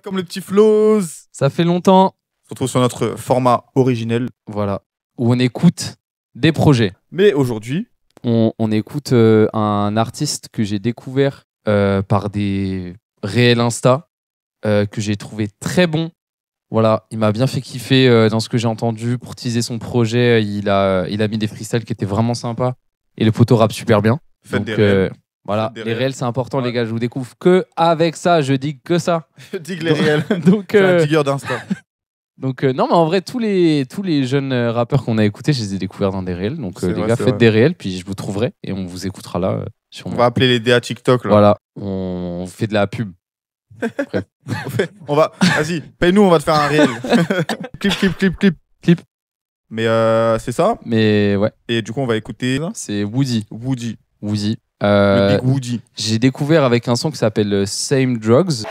Welcome le petit Flows. Ça fait longtemps. On se retrouve sur notre format originel. Voilà. Où on écoute des projets. Mais aujourd'hui, on écoute un artiste que j'ai découvert par des réels Insta, que j'ai trouvé très bon. Voilà, il m'a bien fait kiffer dans ce que j'ai entendu. Pour teaser son projet, il a mis des freestyles qui étaient vraiment sympas. Et le poteau rappe super bien. faites Donc, des réels. voilà, Des les réels. réels, c'est important, Ouais. les gars. Je vous découvre que avec ça. Je dis que ça. Je dis que les réels. Donc, C'est un digger d'Insta. Donc non, mais en vrai, tous les jeunes rappeurs qu'on a écoutés, je les ai découverts dans des réels. Donc C'est les vrai, gars, c'est faites vrai. des réels, puis je vous trouverai et on vous écoutera là sur On moi. va appeler les DA TikTok là. Voilà, on fait de la pub. On va. Vas-y, paye-nous, on va te faire un réel. Clip. Mais c'est ça. Mais ouais, Et du coup, on va écouter c'est Woody. Woody. Euh, Le Big Woody. j'ai découvert avec un son qui s'appelle Same Drugs.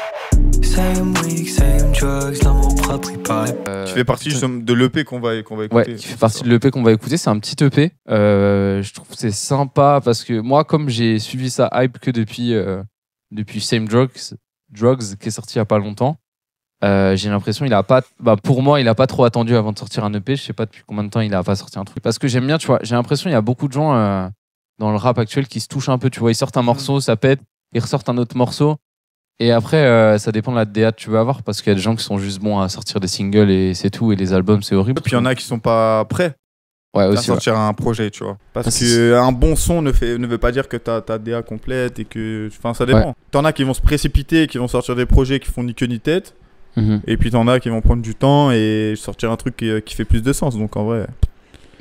Same week, same drugs, l'amour propre il paraît. Tu fais partie de l'EP qu'on va écouter. Ouais, qui fait partie de l'EP qu'on va écouter. C'est un petit EP. Je trouve que c'est sympa parce que moi, comme j'ai suivi sa hype que depuis Same Drugs qui est sorti il y a pas longtemps, j'ai l'impression pour moi, il a pas trop attendu avant de sortir un EP. Je sais pas depuis combien de temps il a pas sorti un truc. Parce que j'aime bien, tu vois, j'ai l'impression qu'il y a beaucoup de gens dans le rap actuel qui se touchent un peu. Tu vois, ils sortent un morceau, ça pète, ils ressortent un autre morceau. Et après, ça dépend de la DA que tu veux avoir parce qu'il y a des gens qui sont juste bons à sortir des singles et c'est tout. Et les albums, c'est horrible. Puis il y en a qui sont pas prêts Ouais, à aussi. Ouais. sortir un projet, tu vois. Parce Parce qu'un bon son ne veut pas dire que t'as ta DA complète et que. Enfin, ça dépend. T'en as qui vont se précipiter, qui vont sortir des projets qui font ni queue ni tête. Mhm. Et puis t'en as qui vont prendre du temps et sortir un truc qui fait plus de sens. Donc en vrai.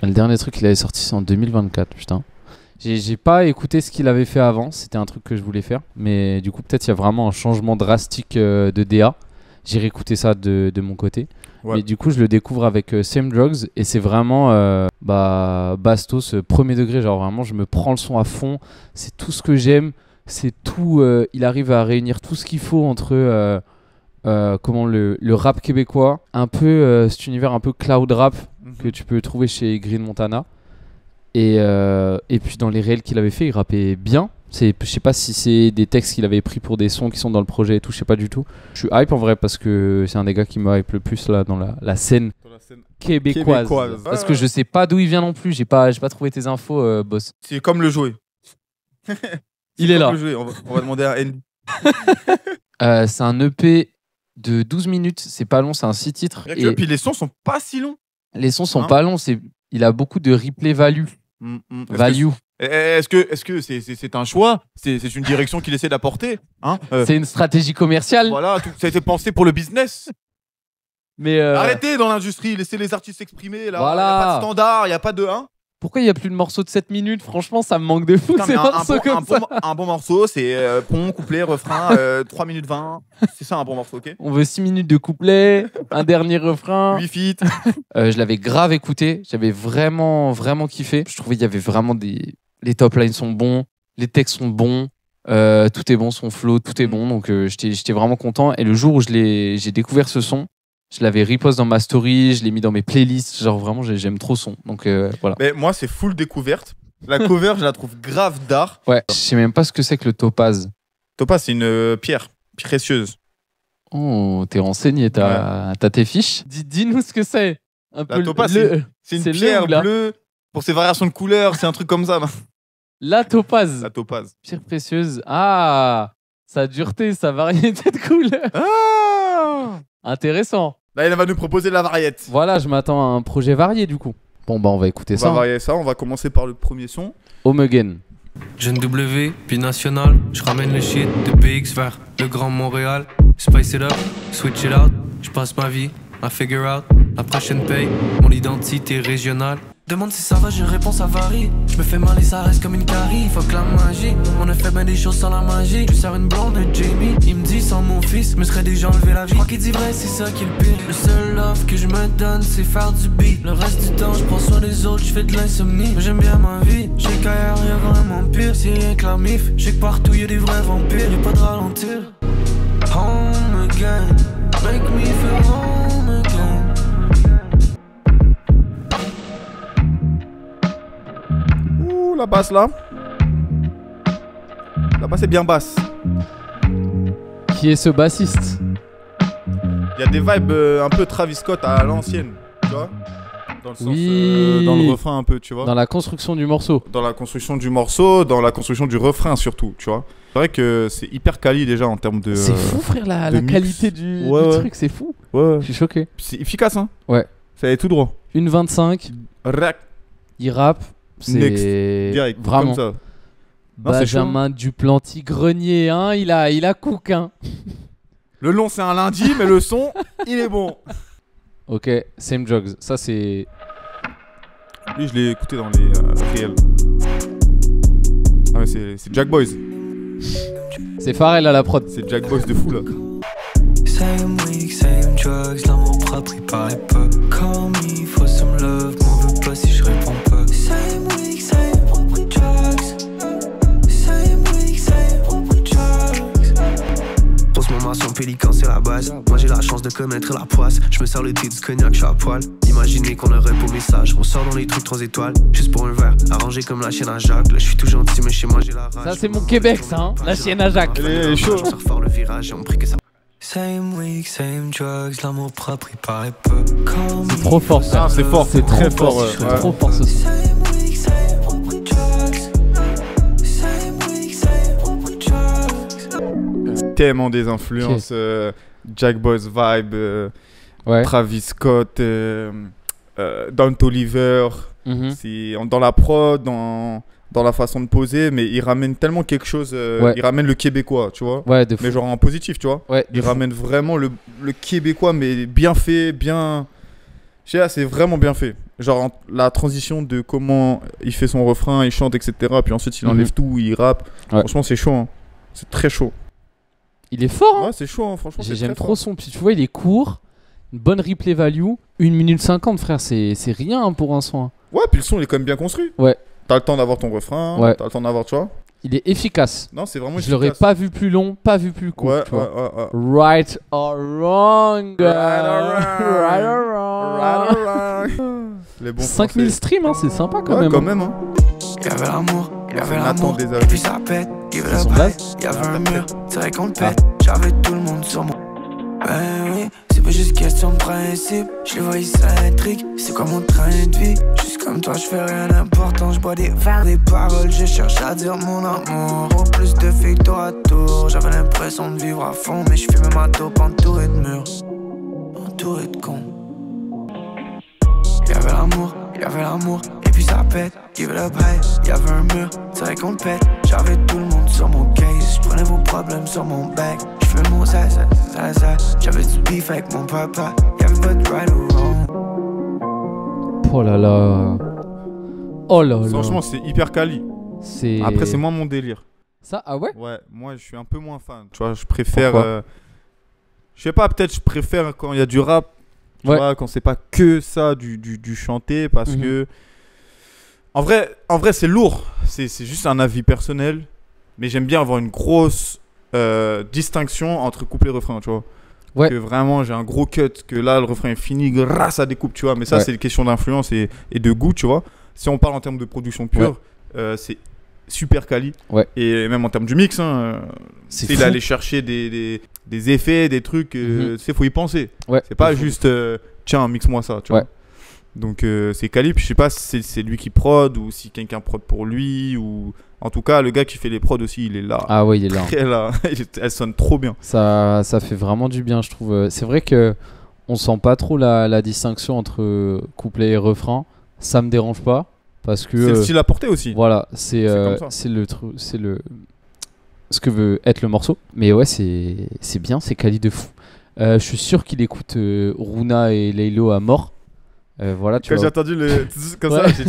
Le dernier truc qu'il avait sorti, c'est en 2024, putain. J'ai pas écouté ce qu'il avait fait avant, c'était un truc que je voulais faire. Mais du coup, peut-être il y a vraiment un changement drastique de DA. J'ai réécouté ça de mon côté. Ouais. Mais du coup, je le découvre avec Same Drugs et c'est vraiment Bastos, premier degré. Genre vraiment, je me prends le son à fond. C'est tout ce que j'aime. C'est tout. Il arrive à réunir tout ce qu'il faut entre le rap québécois, un peu cet univers un peu cloud rap que tu peux trouver chez Green Montana. Et puis dans les réels qu'il avait fait, il rappait bien. Je sais pas si c'est des textes qu'il avait pris pour des sons qui sont dans le projet et tout, je sais pas du tout. Je suis hype en vrai parce que c'est un des gars qui me hype le plus là dans la scène québécoise. Parce que je sais pas d'où il vient non plus, j'ai pas trouvé tes infos, boss. C'est comme le jouet. Il est là. Le jouet. On va demander à Andy. C'est un EP de 12 minutes, c'est pas long, c'est un 6 titres. Et puis les sons sont pas si longs. Les sons sont Hein pas longs, il a beaucoup de replay value. Value. Est-ce que c'est un choix? C'est une direction qu'il essaie d'apporter, hein? C'est une stratégie commerciale. Voilà, ça a été pensé pour le business. Mais Arrêtez dans l'industrie, laissez les artistes s'exprimer. Là, Voilà. y a pas de standard, y a pas de pourquoi il y a plus de morceaux de 7 minutes? Franchement, ça me manque de fou Putain, ces mais morceaux comme ça. un bon morceau, c'est pont, couplet, refrain, 3 minutes 20. C'est ça un bon morceau, ok? On veut 6 minutes de couplet, un dernier refrain. 8 feats. Je l'avais grave écouté, j'avais vraiment, vraiment kiffé. Je trouvais qu'il y avait vraiment les top lines sont bons, les textes sont bons, tout est bon, son flow, tout est bon. Donc j'étais vraiment content. Et le jour où j'ai découvert ce son, je l'avais repost dans ma story, je l'ai mis dans mes playlists. Genre vraiment, j'aime trop son. Donc voilà. Mais moi, c'est full découverte. La cover, je la trouve grave d'art. Ouais, je sais même pas ce que c'est que le topaz. Topaz, c'est une pierre précieuse. Oh, t'es renseigné, t'as tes fiches. Dis-nous ce que c'est. Un La peu topaz, le- c'est une c'est le pierre ou la bleue pour ses variations de couleurs. C'est un truc comme ça. La topaz. La topaz. Pierre précieuse. Ah, sa dureté, sa variété de couleurs. Ah! Intéressant. Là, il va nous proposer de la variette. Voilà, je m'attends à un projet varié du coup. Bon, bah, on va écouter On ça. va varier ça. On va commencer par le premier son. Home Again. Jeune W, binational, je ramène le shit de PX vers le Grand Montréal. Spice it up, switch it out, je passe ma vie à figure out. La prochaine paye, mon identité régionale. Demande si ça va, je réponds ça varie. Je me fais mal et ça reste comme une carie. Faut que la magie, on a fait bien des choses sans la magie. Je sers une blonde de Jamie, il me dit sans mon fils, me serait déjà enlevé la vie. Je crois qu'il dit vrai, c'est ça qui est le pire. Le seul love que je me donne, c'est faire du beat. Le reste du temps, je prends soin des autres, je fais de l'insomnie. Mais j'aime bien ma vie, je sais qu'ailleurs y'a vraiment pire. C'est rien que la mif, je sais que partout y'a des vrais vampires. Y'a pas de ralentir. Home again, make me feel home again. Ouh, la basse là. La basse est bien basse. Qui est ce bassiste? Il y a des vibes un peu Travis Scott à l'ancienne, tu vois. Dans le sens, Oui. dans le refrain un peu, tu vois. Dans la construction du morceau. Dans la construction du morceau, dans la construction du refrain surtout, tu vois. C'est vrai que c'est hyper quali déjà en termes de... C'est fou, frère, la de mix. qualité du truc, c'est fou. Ouais. Je suis choqué. C'est efficace, hein. Ouais. Ça allait tout droit. 1,25, Rac, il rappe, c'est direct, vraiment. comme ça. Non, c'est chaud. Benjamin Duplanty-Grenier, hein, il a cook, hein. Le long, c'est un lundi, mais le son, il est bon. Ok, Same Drugs, ça c'est... Lui, je l'ai écouté dans les réels. Ah, mais c'est Jack Boys. C'est Pharrell à la prod. C'est Jack Boys de fou, là. Same week, same drugs, l'amour propre il paraît peu. Call me for some love, m'en veux pas si je réponds pas. Same week, same drugs. Same week, same drugs. Pose mon maçon pélican, c'est la base. Moi j'ai la chance de connaître la poisse. Je me sers le thé du cognac, je suis à poil. Imaginez qu'on aurait beau message. On sort dans les trucs 3 étoiles, juste pour un verre. Arrangé comme la chienne à Jacques. Là je suis tout gentil, mais chez moi j'ai la rage. Ça c'est mon Québec, ça, hein, la chienne à Jacques. Elle est chaud. On sort fort le virage et on prie que ça. Same week, same drugs, l'amour propre il paraît peu. C'est trop fort, ça. Ah, c'est fort, C'est très trop fort. C'est trop fort, ce son. Same week, same drugs. Same week, same drugs. Tellement des influences. Jack Boys vibe, Ouais. Travis Scott, Don Toliver. Mhm. C'est dans la prod, dans la façon de poser, mais il ramène tellement quelque chose. Ouais. Il ramène le québécois, tu vois. Ouais, de fou. Mais genre en positif, tu vois. Ouais, de Il fou. ramène vraiment le québécois, mais bien fait, bien. Je sais pas, c'est vraiment bien fait. Genre la transition de comment il fait son refrain, il chante, etc. Puis ensuite il enlève tout, il rappe. Ouais. Franchement, c'est chaud. Hein. C'est très chaud. Il est fort, hein. Ouais, c'est chaud, hein, franchement. c'est J'aime très trop fort. son. Puis tu vois, il est court. Une bonne replay value. 1 minute 50, frère. C'est rien, hein, pour un son. Hein. Ouais, puis le son, il est quand même bien construit. Ouais. T'as le temps d'avoir ton refrain, Ouais. t'as le temps d'avoir, tu vois. Il est efficace. Non, c'est vraiment Je l'aurais efficace. pas vu plus long, pas vu plus court. Ouais, tu vois. ouais. Right or wrong. Right or wrong. Right or wrong. Right. Les bons 5000 Français. streams, hein, c'est sympa quand Ouais, même. quand hein. même, hein. Y'avait l'amour, y'avait Nathan l'amour, des et avis. puis ça pète, give it C'est son up, blaze. hey. Y'avait un mur, c'est vrai qu'on le pète, j'avais tout le monde sur moi. Ben oui, c'est pas juste question de principe, je les voyais symétriques, c'est comme mon train de vie. Juste comme toi, je fais rien d'important, je bois des verres, des paroles, je cherche à dire mon amour. Au plus de filles tour à tour, j'avais l'impression de vivre à fond, mais je fumais ma dope entouré de murs, entouré de cons. Y'avait l'amour, et puis ça pète, give it up high. Y'avait un mur, c'est vrai qu'on le pète. J'avais tout le monde sur mon case, j'prenais vos problèmes sur mon back. J'fais mon ça. J'avais du beef avec mon papa, y'avait pas de right or wrong. Oh là là. Oh là là. Franchement, c'est hyper quali. C'est... Après, c'est moins mon délire. Ça, ah ouais. Ouais, moi, je suis un peu moins fan. Tu vois, je préfère. Pourquoi Je sais pas, peut-être je préfère quand il y a du rap. Tu Ouais. vois, quand c'est pas que ça, du chanter, parce Mhm. que. En vrai c'est lourd. C'est juste un avis personnel. Mais j'aime bien avoir une grosse distinction entre couplet et refrain, tu vois. Ouais. Que vraiment, j'ai un gros cut, que là, le refrain est fini, grâce à des coupes, tu vois. Mais ça, Ouais. c'est une question d'influence et de goût, tu vois. Si on parle en termes de production pure, c'est super quali. Ouais. Et même en termes du mix, hein, C'est il fou. aller chercher des effets, des trucs, tu sais, faut y penser. Ouais. C'est pas De fou. juste, tiens, mixe-moi ça, tu vois. Ouais. Donc, c'est quali. Puis je sais pas si c'est lui qui prod ou si quelqu'un prod pour lui. Ou... En tout cas, le gars qui fait les prods aussi, il est là. Ah ouais, il est là. Très là. Elle sonne trop bien. Ça fait vraiment du bien, je trouve. C'est vrai que on sent pas trop la distinction entre couplet et refrain. Ça me dérange pas parce que C'est le style à porter aussi. voilà, c'est comme ça. c'est le ce que veut être le morceau. Mais ouais, c'est bien, c'est quali de fou. Je suis sûr qu'il écoute Runa et Laylo à mort. Voilà, tu Quand j'ai vois. entendu comme ça, Ouais. j'ai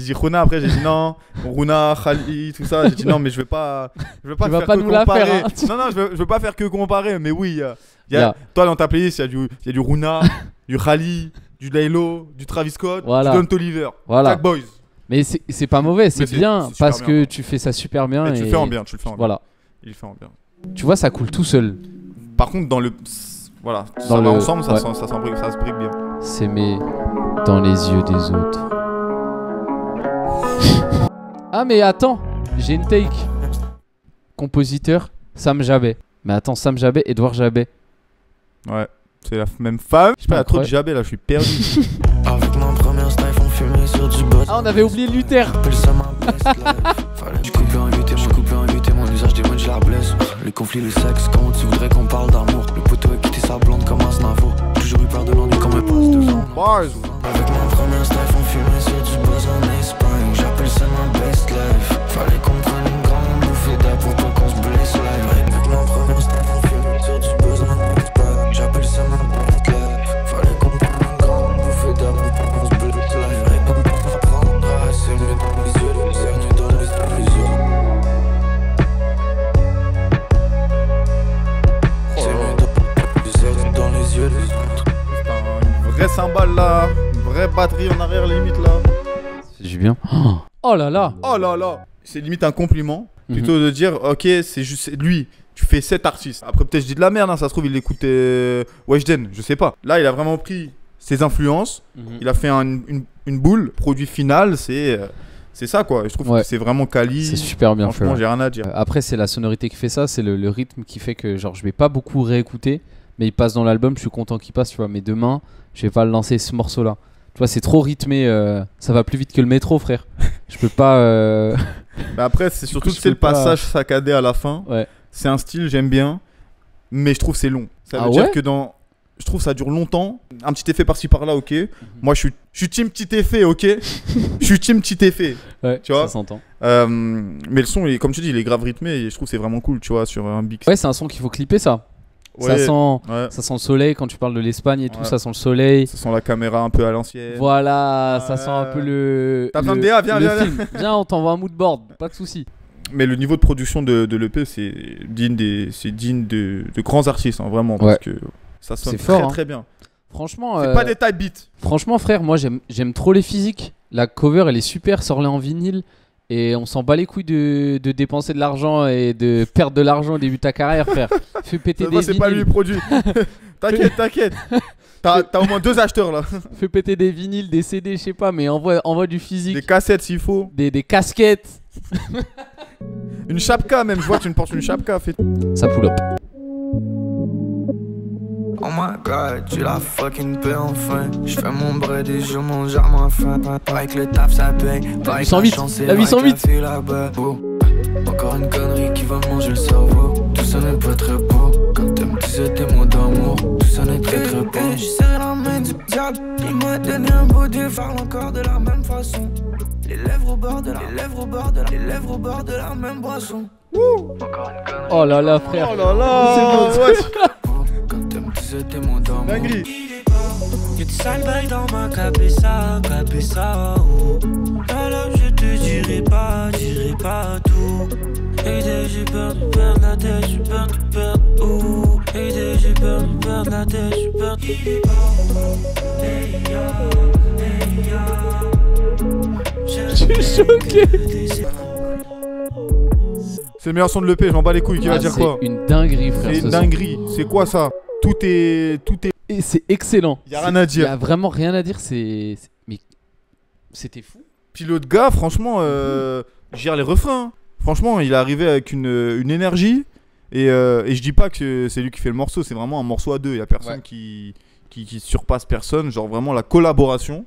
dit Runa, après j'ai dit non, Runa, Khali, tout ça, j'ai dit non, mais je vais pas Tu vas faire pas que nous la comparer. faire, hein. Non, je veux pas faire que comparer, mais oui, Y a- toi dans ta playlist, il y a du Runa, du Khali, du Laylo, du Travis Scott, Voilà. du Don Toliver, Voilà. Jack Boys. Mais c'est pas mauvais, c'est Mais c'est bien super parce bien, que ouais. tu fais ça super bien. Et tu le fais en bien, tu le fais en bien. Voilà. Il le fait en bien. Tu vois, ça coule tout seul. Par contre, dans le. Voilà, Dans ça va le- ensemble, ça, ouais. ça se brique bien. S'aimer dans les yeux des autres. Ah mais attends, j'ai une take. Compositeur, Sam Jabet. Mais attends, Sam Jabet, Edouard Jabet. Ouais. C'est la même femme. Je sais pas, il y a trop de Incroyable. jabé là, je suis perdu. Avec ma première style, on fumait sur du boss. Ah, on avait oublié Luther. Appelle ça ma best life. Je coupe en invité, mon usage des mots, je la blesse. Les conflits, le sexe, comment tu voudrais qu'on parle d'amour? Le poteau a quitté sa blonde comme un Snavo. Toujours eu peur de l'ennui comme un passe de gens. Bars. Avec ma première style, on fumait sur du boss en Espagne. J'appelle ça ma best life. Fallait qu'on prenne une grande bouffée d'air pour pas qu'on se blesse live. Avec ma première style, on fumait sur du boss en Espagne. J'appelle ça ma best life. Fallait qu'on prenne une grande bouffée d'air pour pas qu'on se blesse live. Réponds pas à prendre, c'est mieux dans les yeux, c'est mieux dans les yeux. C'est mieux dans les yeux des autres. Une vraie cymbale là, une vraie batterie en arrière limite là. J'ai bien. Oh là là. Oh là là. C'est limite un compliment. Plutôt de dire, ok, c'est juste lui. Tu fais 7 artistes. Après, peut-être je dis de la merde, hein, ça se trouve, il écoute Weshden, je sais pas. Là, il a vraiment pris ses influences. Il a fait une boule. Produit final, c'est ça quoi. Et je trouve Ouais. que c'est vraiment quali. C'est super bien fait. Franchement, Ouais. j'ai rien à dire. Après, c'est la sonorité qui fait ça, c'est le rythme qui fait que genre je vais pas beaucoup réécouter, mais il passe dans l'album, je suis content qu'il passe, tu vois. Mais demain, je vais pas le lancer ce morceau-là. Tu vois, c'est trop rythmé, ça va plus vite que le métro, frère. Je peux pas. Mais après, c'est surtout je que c'est le peux pas- passage saccadé à la fin. Ouais. C'est un style, j'aime bien. Mais je trouve que c'est long. Ça veut Ah dire ouais que je trouve ça dure longtemps. Un petit effet par-ci par-là, ok. Moi, je suis team petit effet, ok. Je suis team petit effet. Ouais, Tu vois ça s'entend. Mais le son, comme tu dis, il est grave rythmé et je trouve que c'est vraiment cool, tu vois, sur un big. Ouais, c'est un son qu'il faut clipper, ça. Ouais, Ça sent le soleil quand tu parles de l'Espagne et tout, Ouais. ça sent le soleil. ça sent la caméra un peu à l'ancienne. Voilà, ça sent un peu le. T'as besoin le- de DA, viens, le viens, film. Viens, on t'envoie un moodboard, pas de soucis. Mais le niveau de production de l'EP, c'est digne de grands artistes, hein, vraiment, parce Ouais. que ça sonne C'est très fort, hein. très bien. Franchement, C'est pas des type beats. franchement, frère, moi j'aime trop les physiques. La cover, elle est super, sors-la en vinyle. Et on s'en bat les couilles de dépenser de l'argent et de perdre de l'argent au début de ta carrière, frère. Fais péter Ça se des voit, c'est pas lui vinyles. le produit. T'inquiète. T'as au moins 2 acheteurs là. Fais péter des vinyles, des CD, je sais pas, mais envoie du physique. Des cassettes s'il faut. Des casquettes. Une chapka même, je vois que tu me portes une chapka. Ça pull up. Oh my god, tu la fucking paix enfin. J'fais mon bread et je mange à ma faim. Pareil que le taf ça paye. Pareil que 808, chance, c'est la vrai 808. qu'elle fait là-bas. Oh. Encore une connerie qui va manger le cerveau. Tout ça n'est pas très beau. Quand t'aimes, tu sais tes mots d'amour. Tout ça n'est très très beau. Je serre la main du diable. Il m'a donné un beau Dieu. Parle encore de la même façon. Les lèvres au bord de la, les lèvres au bord de la, les lèvres au bord de la même boisson. Encore une connerie. Oh là là, frère. Oh là là, C'est ouais. Quand t'aimes, tu sais tes mots d'amour. Dinguerie. Y'a des sales bails dans ma cabeza, oh. Alors je te dirai pas tout. Et dès j'ai peur de perdre la tête, j'ai peur de perdre, oh. Et dès j'ai peur de perdre la tête, j'ai peur de Je suis choqué. C'est le meilleur son de l'EP, je m'en bats les couilles. Qui va dire quoi? C'est une dinguerie, frère. C'est ce une son. dinguerie. C'est quoi ça? Tout est. Et c'est excellent. Y a rien à dire. Il y a vraiment rien à dire. Mais c'était fou. Puis l'autre gars, franchement, gère les refrains. Franchement, il est arrivé avec une énergie. Et je dis pas que c'est lui qui fait le morceau, c'est vraiment un morceau à deux. Il y a personne Ouais. qui surpasse personne. Genre vraiment la collaboration,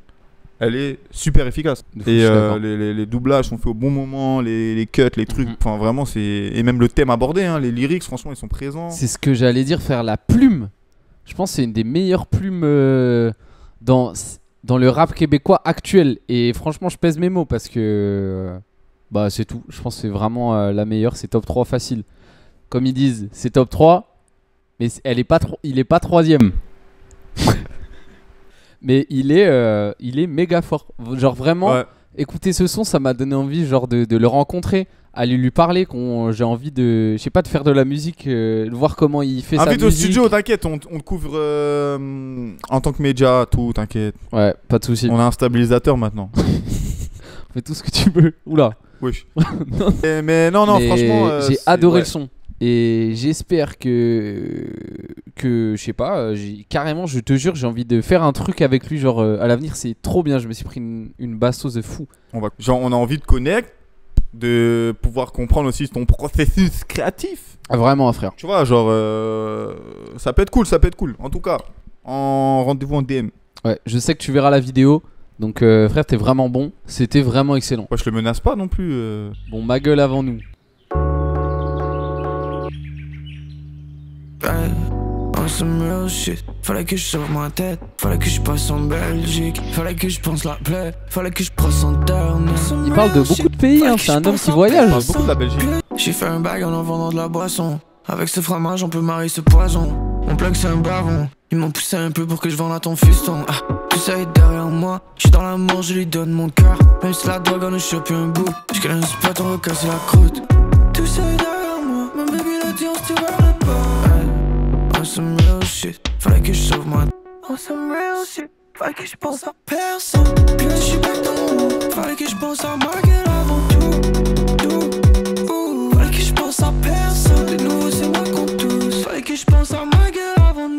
elle est super efficace. De fou, Et je suis d'accord. les doublages sont faits au bon moment, les cuts, les trucs. Mhm. Enfin vraiment, c'est. Et même le thème abordé, hein, les lyrics, franchement, ils sont présents. C'est ce que j'allais dire, faire la plume. Je pense que c'est une des meilleures plumes dans le rap québécois actuel. Et franchement, je pèse mes mots parce que bah c'est tout. Je pense que c'est vraiment la meilleure. C'est top 3 facile. Comme ils disent, c'est top 3, mais il est pas troisième. Mais il est méga fort. Genre vraiment, Ouais. écouter ce son, ça m'a donné envie genre de le rencontrer, aller lui parler, j'ai envie de, je sais pas, de faire de la musique, de voir comment il fait sa Invite au musique. studio, t'inquiète, on te couvre en tant que média, tout, t'inquiète. Ouais, pas de souci. On a un stabilisateur maintenant. Fais tout ce que tu veux. Oula. Oui. Non. Mais non, Mais franchement. j'ai c'est- adoré ouais. le son. Et j'espère que je sais pas, carrément, je te jure, j'ai envie de faire un truc avec lui, genre à l'avenir, c'est trop bien. Je me suis pris une bastos de fou. On a envie de connecter, de pouvoir comprendre aussi ton processus créatif. Ah, vraiment, frère. Tu vois, genre, ça peut être cool. En tout cas, en rendez-vous en DM. Ouais, je sais que tu verras la vidéo. Donc frère, t'es vraiment bon. C'était vraiment excellent. Moi, je le menace pas non plus. Bon, ma gueule avant nous. Hey, on some real shit. Fallait que je sauve ma tête. Fallait que je passe en Belgique. Fallait que je pense la plaie. Fallait que je passe en terre. Il parle de beaucoup de pays, hein. C'est un homme qui voyage. parle beaucoup de la Belgique. J'ai fait un bag en vendant de la boisson. Avec ce fromage, on peut marier ce poison. Mon plug, c'est un bavon. Ils m'ont poussé un peu pour que je vende à ton fiston. Ah, tout ça est derrière moi. J'suis dans l'amour, je lui donne mon cœur. Même si la drogue en a chopé un bout. J'connais un spot, on va casser la croûte. Tout ça est derrière moi. Même baby, la diance, tu verras pas. Hey, on some real shit. Fallait que je sauve ma. On some real shit. Fallait que je pense à personne. Puis là, j'suis back dans mon monde. Fallait que je pense à ma gueule avant tout. Ouh. Fallait que je pense à personne. De nouveau, c'est moi contre tous. Fallait que je pense à ma gueule avant nous.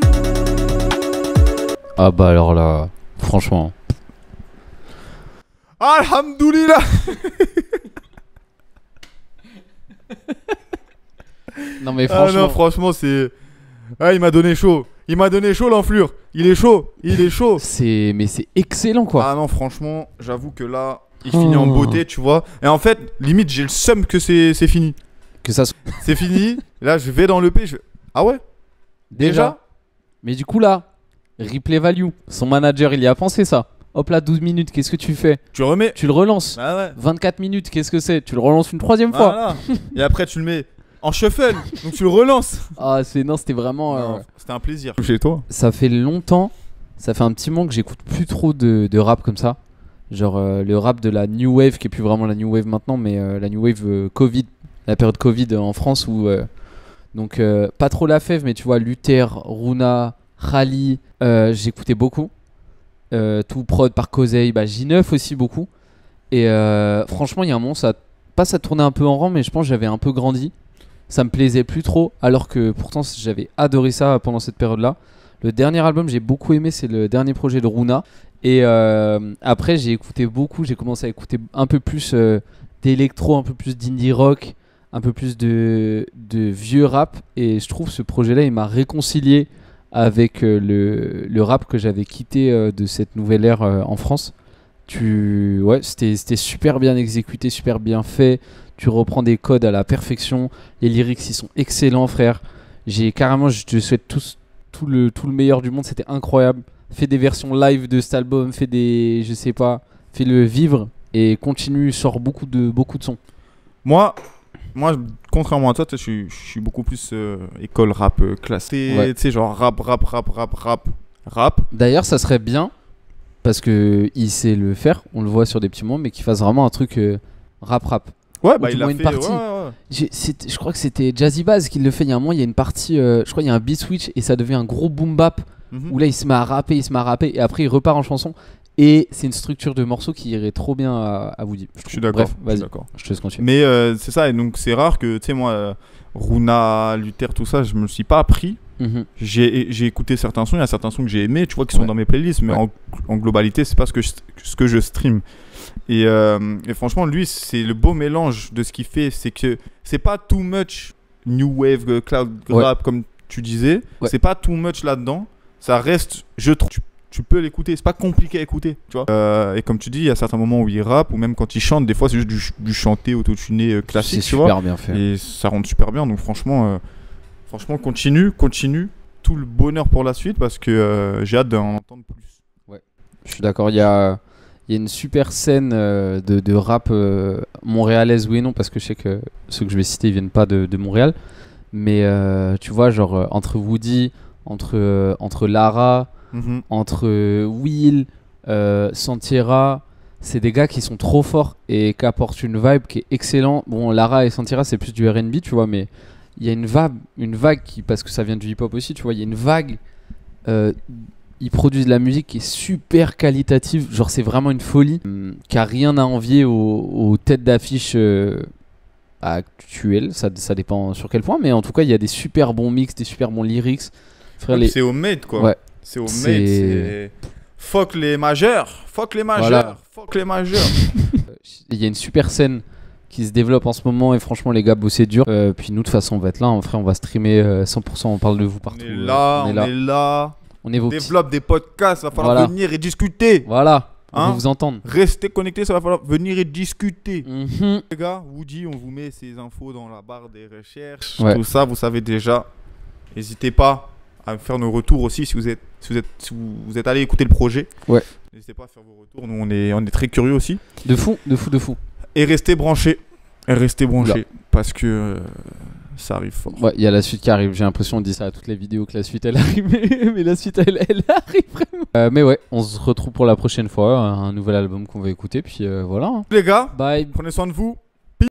Ah bah alors là, franchement. Alhamdoulilah. Non mais Ah franchement. non, franchement, c'est. Ah, il m'a donné chaud. Il m'a donné chaud, l'enflure. Il est chaud. Il est chaud. C'est excellent quoi. Ah non, franchement, j'avoue que là, il finit en beauté, tu vois. Et en fait, limite, j'ai le seum que c'est fini. Que ça soit C'est fini. Là, je vais dans l'EP. Ah ouais? Déjà? Mais du coup là, replay value. Son manager, il y a pensé ça. Hop là, 12 minutes, qu'est-ce que tu fais? Tu remets. Tu le relances. Ah ouais. 24 minutes, qu'est-ce que c'est? Tu le relances une troisième fois. Voilà. Et après, tu le mets en shuffle. Donc, tu le relances. Ah non, c'était vraiment. Non, c'était un plaisir. Chez toi? Ça fait longtemps, ça fait un petit moment que j'écoute plus trop de rap comme ça. Genre le rap de la New Wave, qui est plus vraiment la New Wave maintenant, mais la New Wave Covid, la période Covid en France où. Donc pas trop la fève, mais tu vois, Luther, Runa, Khali, j'écoutais beaucoup. Tout prod par Kozey, bah, J9 aussi beaucoup. Et franchement, il y a un moment, ça tournait un peu en rang, mais je pense que j'avais un peu grandi. Ça me plaisait plus trop, alors que pourtant j'avais adoré ça pendant cette période-là. Le dernier album j'ai beaucoup aimé, c'est le dernier projet de Runa. Et après j'ai écouté beaucoup, j'ai commencé à écouter un peu plus d'électro, un peu plus d'indie rock, un peu plus de vieux rap. Et je trouve ce projet-là, il m'a réconcilié avec le rap que j'avais quitté de cette nouvelle ère en France. Ouais, c'était super bien exécuté, super bien fait. Tu reprends des codes à la perfection. Les lyrics, ils sont excellents, frère. Je te souhaite tout le meilleur du monde. C'était incroyable. Fais des versions live de cet album. Fais-le vivre et continue. Sors beaucoup de sons. Moi, contrairement à toi, je suis beaucoup plus école rap classée. Ouais. Tu sais, genre rap. D'ailleurs, ça serait bien parce que il sait le faire. On le voit sur des petits moments, mais qu'il fasse vraiment un truc rap. Ouais, Ou bah du il a moins fait une partie. ouais. Je crois que c'était Jazzy Bass qui le fait. Il y a un moment, il y a une partie. Je crois qu'il y a un beat switch et ça devient un gros boom bap Mhm. où là il se met à rapper et après il repart en chanson. Et c'est une structure de morceau qui irait trop bien à Woody. Je suis d'accord. Bref, je suis vas-y, d'accord. je te laisse continuer. Mais c'est ça, et donc c'est rare que, tu sais, moi, Runa, Luther, tout ça, je me le suis pas appris. Mhm. J'ai écouté certains sons, il y a certains sons que j'ai aimés, tu vois, qui sont Ouais. dans mes playlists, mais Ouais. en globalité, c'est pas ce que je stream. Et franchement, lui, c'est le beau mélange de ce qu'il fait, c'est que c'est pas too much new wave, cloud Ouais. rap, comme tu disais, Ouais. c'est pas too much là-dedans, ça reste, je trouve, tu peux l'écouter, c'est pas compliqué à écouter, tu vois. Et comme tu dis, il y a certains moments où il rappe, ou même quand il chante, des fois c'est juste du chanté autotuné classique, C'est tu vois. super bien fait. Et ça rentre super bien, donc franchement, continue, tout le bonheur pour la suite, parce que j'ai hâte d'en entendre plus. Je suis d'accord. Il y a une super scène de rap montréalaise, oui et non, parce que je sais que ceux que je vais citer ils viennent pas de Montréal. Mais tu vois, genre entre Woody, entre Lara, Mhm. entre Will, Santiera, c'est des gars qui sont trop forts et qui apportent une vibe qui est excellente. Bon, Lara et Santiera, c'est plus du R&B, tu vois, mais il y a une vague qui, parce que ça vient du hip-hop aussi, tu vois, il y a une vague. Ils produisent de la musique qui est super qualitative, genre c'est vraiment une folie, qui a rien à envier aux têtes d'affiche actuelles. Ça dépend sur quel point, mais en tout cas, il y a des super bons mix, des super bons lyrics. Frère, Ouais, puis c'est homemade, quoi. Ouais. C'est homemade, C'est- c'est... Fuck les majeurs. Voilà. Fuck les majeurs. Il y a une super scène qui se développe en ce moment et franchement les gars bossez dur. Puis nous de toute façon on va être là, frère, on va streamer 100%, on parle de vous On partout. est là, on est là. On est vos Développe des podcasts, va falloir Voilà. venir et discuter. Voilà, on Hein veut vous entendre. Restez connectés, ça va falloir venir et discuter. Mhm. Les gars, Woody, on vous met ces infos dans la barre des recherches. Ouais. Tout ça, vous savez déjà. N'hésitez pas à faire nos retours aussi si vous êtes allé écouter le projet. Ouais. N'hésitez pas à faire vos retours. Nous, on est très curieux aussi. De fou. Et restez branchés. Parce que ça arrive fort. Ouais, il y a la suite qui arrive. J'ai l'impression qu'on dit ça à toutes les vidéos que la suite elle arrive, mais la suite elle arrive vraiment. Mais ouais, on se retrouve pour la prochaine fois, un nouvel album qu'on va écouter, puis voilà. hein. Les gars, Bye. prenez soin de vous.